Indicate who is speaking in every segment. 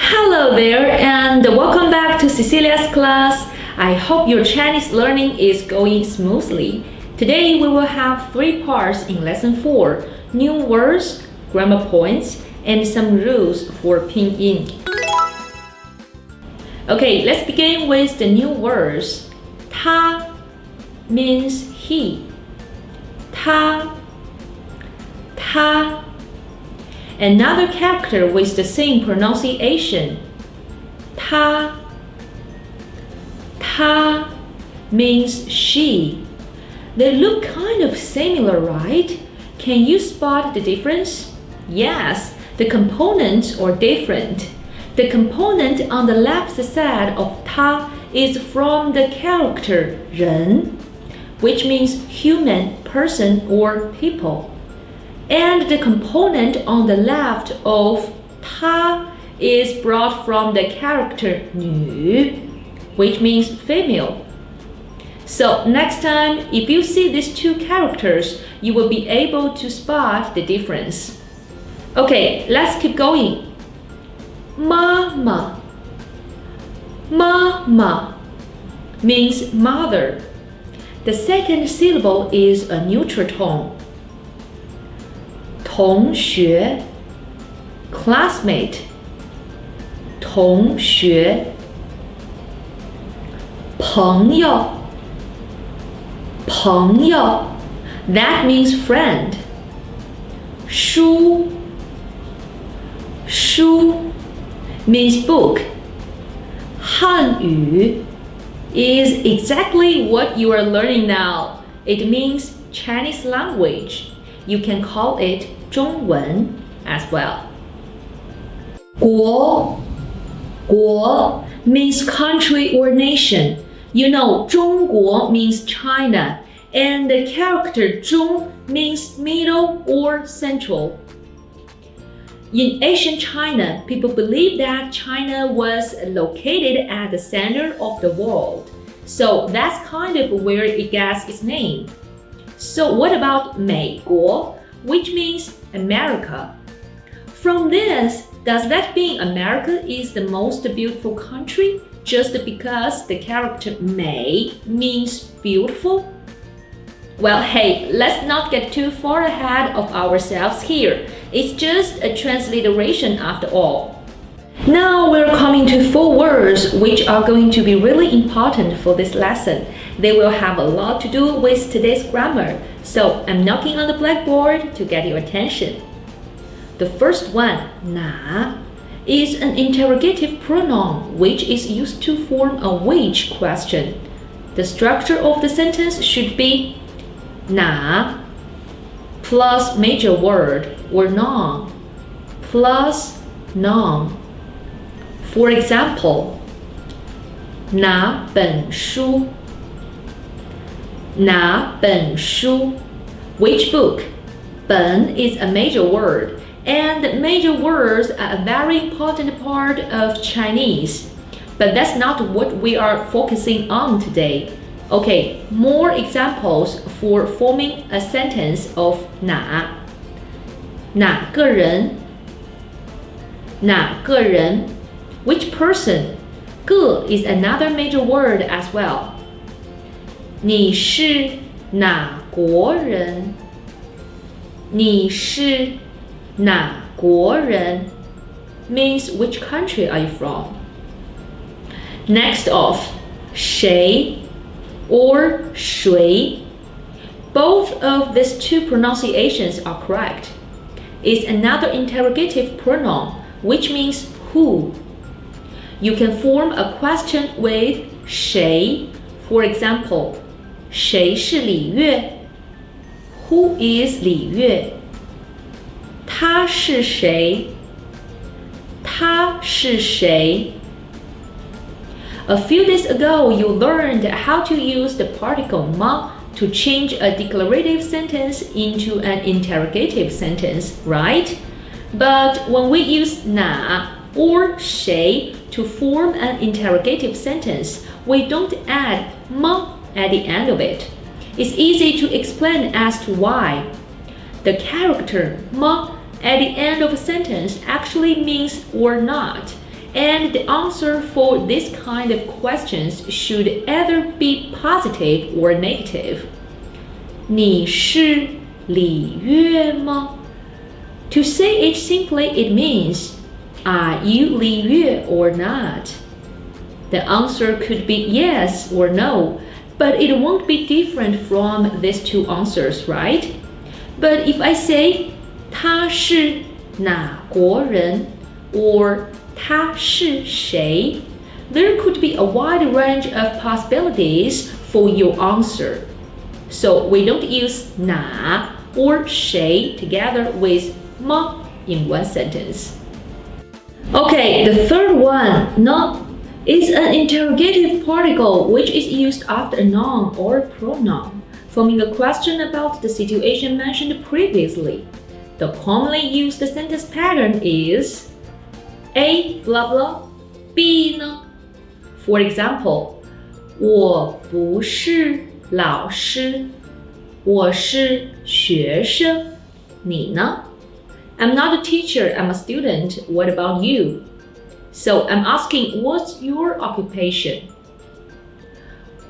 Speaker 1: Hello there and welcome back to Cecilia's class. I hope your Chinese learning is going smoothly. Today we will have 3 parts in Lesson 4, new words, grammar points, and some rules for pinyin. Okay, let's begin with the new words. 他 means he. 他. Another character with the same pronunciation. 她 means she. They look kind of similar, right? Can you spot the difference? Yes, the components are different. The component on the left side of 她 is from the character 人, which means human, person, or people. And the component on the left of 她 is brought from the character 女, which means female. So next time, if you see these 2 characters, you will be able to spot the difference. Okay, let's keep going. 妈妈 means mother. The second syllable is a neutral tone. 同学 classmate. 同学 朋友 that means friend. 书 means book. 汉语 is exactly what you are learning now. It means Chinese language. You can call it 中文 as well. 国 means country or nation. You know, 中国 means China, and the character 中 means middle or central. In ancient China, people believed that China was located at the center of the world. So that's kind of where it gets its name. So what about 美国, which means America? From this, does that mean America is the most beautiful country just because the character 美 means beautiful? Well, hey, let's not get too far ahead of ourselves here. It's just a transliteration after all. Now we're coming to 4 words which are going to be really important for this lesson. They will have a lot to do with today's grammar, so I'm knocking on the blackboard to get your attention. The first one, 哪, is an interrogative pronoun which is used to form a which question. The structure of the sentence should be 哪 plus major word or noun plus noun. For example, 哪本书 which book? 本 is a major word, and major words are a very important part of Chinese. But that's not what we are focusing on today. Okay, more examples for forming a sentence of 哪个人 which person? 个 is another major word as well. 你是哪国人 means which country are you from? Next off, 谁 or 谁. Both of these 2 pronunciations are correct. It's another interrogative pronoun, which means who. You can form a question with 谁. For example, 谁是李月 Who is 李月 他是谁 A few days ago, you learned how to use the particle 吗 to change a declarative sentence into an interrogative sentence, right? But when we use 哪 or 谁 to form an interrogative sentence, we don't add 吗 at the end of it. It's easy to explain as to why. The character 吗 at the end of a sentence actually means or not, and the answer for this kind of questions should either be positive or negative. 你是里约吗? To say it simply, it means, are you 里约 or not? The answer could be yes or no, but it won't be different from these two answers, right? But if I say 他是哪国人 or 他是谁, there could be a wide range of possibilities for your answer. So we don't use 哪 or 谁 together with 吗 in one sentence. Okay, the third one, 呢, is an interrogative particle which is used after a noun or pronoun, forming a question about the situation mentioned previously. The commonly used sentence pattern is A blah blah, B 呢? For example, 我不是老师，我是学生，你呢? I'm not a teacher, I'm a student. What about you? So I'm asking, what's your occupation?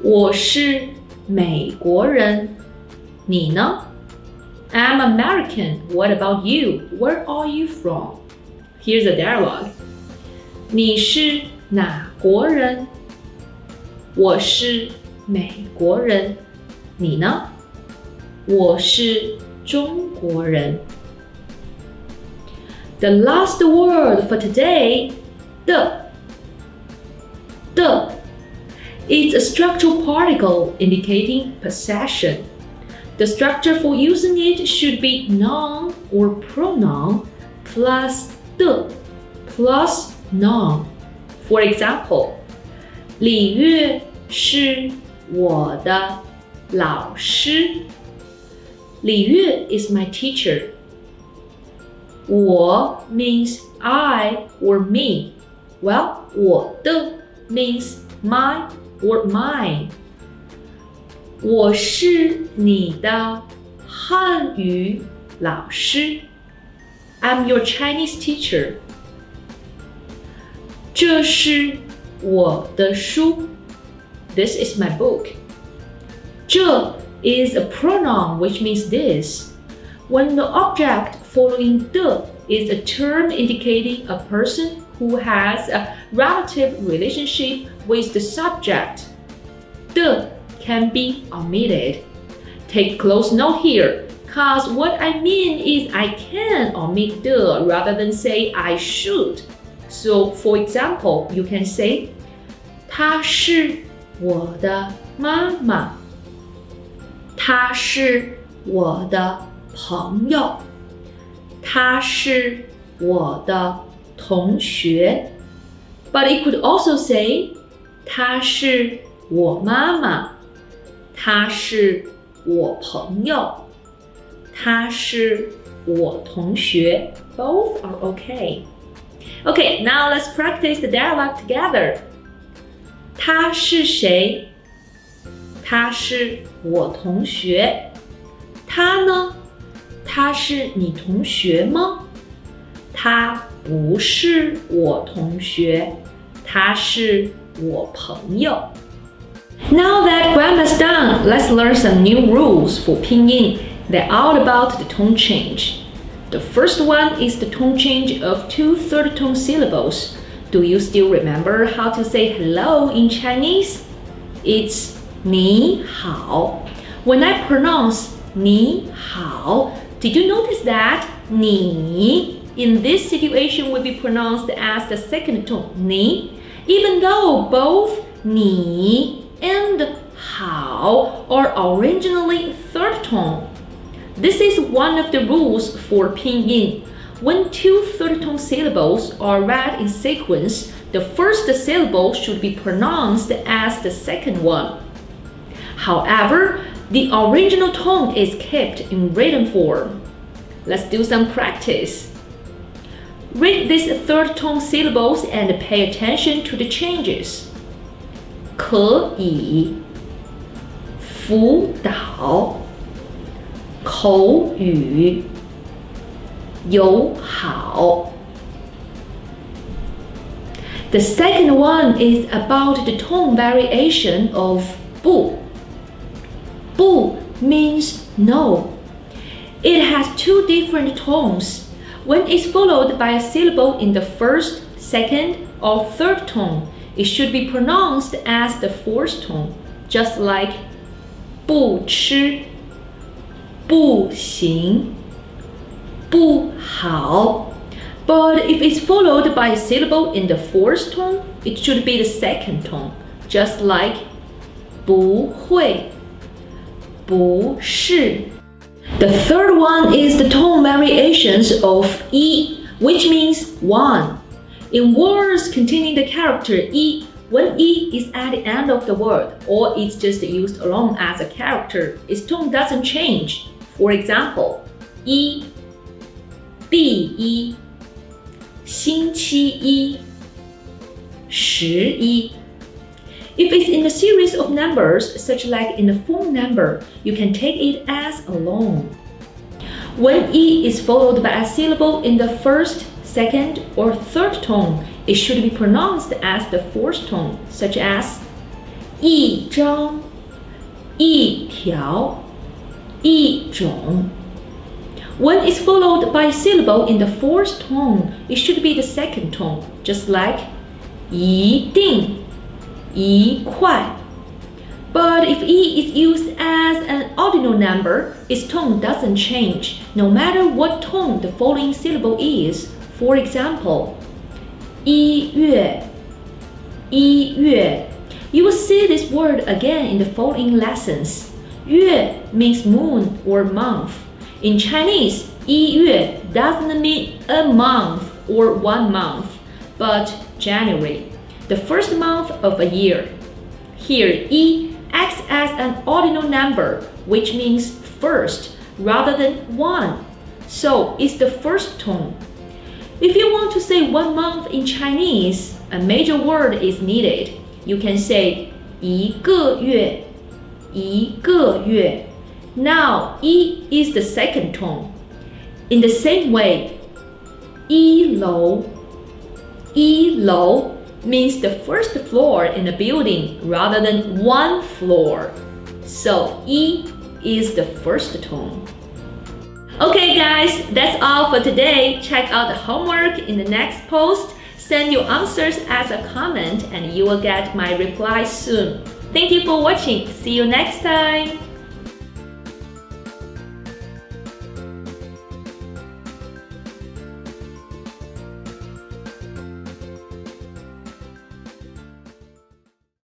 Speaker 1: 我是美国人，你呢? I'm American. What about you? Where are you from? Here's a dialogue. 你是哪国人？我是美国人，你呢？我是中国人。The last word for today, 的 is a structural particle indicating possession. The structure for using it should be noun or pronoun plus 的 plus noun. For example, 李月是我的老师。李月 is my teacher. 我 means I or me. Well, 我的 means my or mine. 我是你的汉语老师。I'm your Chinese teacher. 这是我的书。This is my book. 这 is a pronoun which means this. When the object following 的 is a term indicating a person who has a relative relationship with the subject, 的 can be omitted. Take close note here, cause what I mean is I can omit 的 rather than say I should. So for example, you can say 她是我的妈妈。她是我的朋友。她是我的同学。But it could also say 她是我妈妈。她是我朋友。她是我同学。Both are okay. Okay, now let's practice the dialogue together. 他是谁？他是我同学。他呢？他是你同学吗？他不是我同学，他是我朋友。Now that grammar's done, let's learn some new rules for pinyin. They're all about the tone change. The first one is the tone change of two third-tone syllables. Do you still remember how to say hello in Chinese? It's 你好. When I pronounce 你好, did you notice that 你 in this situation will be pronounced as the second tone 你, even though both 你 and 好 are originally third tone. This is one of the rules for pinyin. When two third-tone syllables are read in sequence, the first syllable should be pronounced as the second one. However, the original tone is kept in written form. Let's do some practice. Read these third-tone syllables and pay attention to the changes. 可以辅导口语友好 The second one is about the tone variation of 不. 不 means no. It has two different tones. When it's followed by a syllable in the first, second, or third tone, it should be pronounced as the fourth tone, just like 不吃, 不行, 不好. But if it's followed by a syllable in the fourth tone, it should be the second tone, just like 不会, 不是. The third one is the tone variations of 一, which means one. In words containing the character 一, when 一 is at the end of the word or it's just used alone as a character, its tone doesn't change. For example, 一, 第一, 星期一, 11. If it's in a series of numbers, such like in a phone number, you can take it as alone. When 一 is followed by a syllable in the first, second, or third tone, it should be pronounced as the fourth tone, such as 一张, 一条, 一种. When it's followed by a syllable in the fourth tone, it should be the second tone, just like 一定, 一块. But if 一 is used as an ordinal number, its tone doesn't change, no matter what tone the following syllable is. For example, 一月, 一月. You will see this word again in the following lessons. 月 means moon or month. In Chinese, 一月 doesn't mean a month or 1 month, but January, the first month of a year. Here, 一 acts as an ordinal number, which means first rather than one, so it's the first tone. If you want to say 1 month in Chinese, a major word is needed. You can say 一个月, 一个月. Now, 一 is the second tone. In the same way, 一楼, 一楼 means the first floor in a building rather than one floor. So, 一 is the first tone. Okay guys, that's all for today. Check out the homework in the next post. Send your answers as a comment and you will get my reply soon. Thank you for watching. See you next time.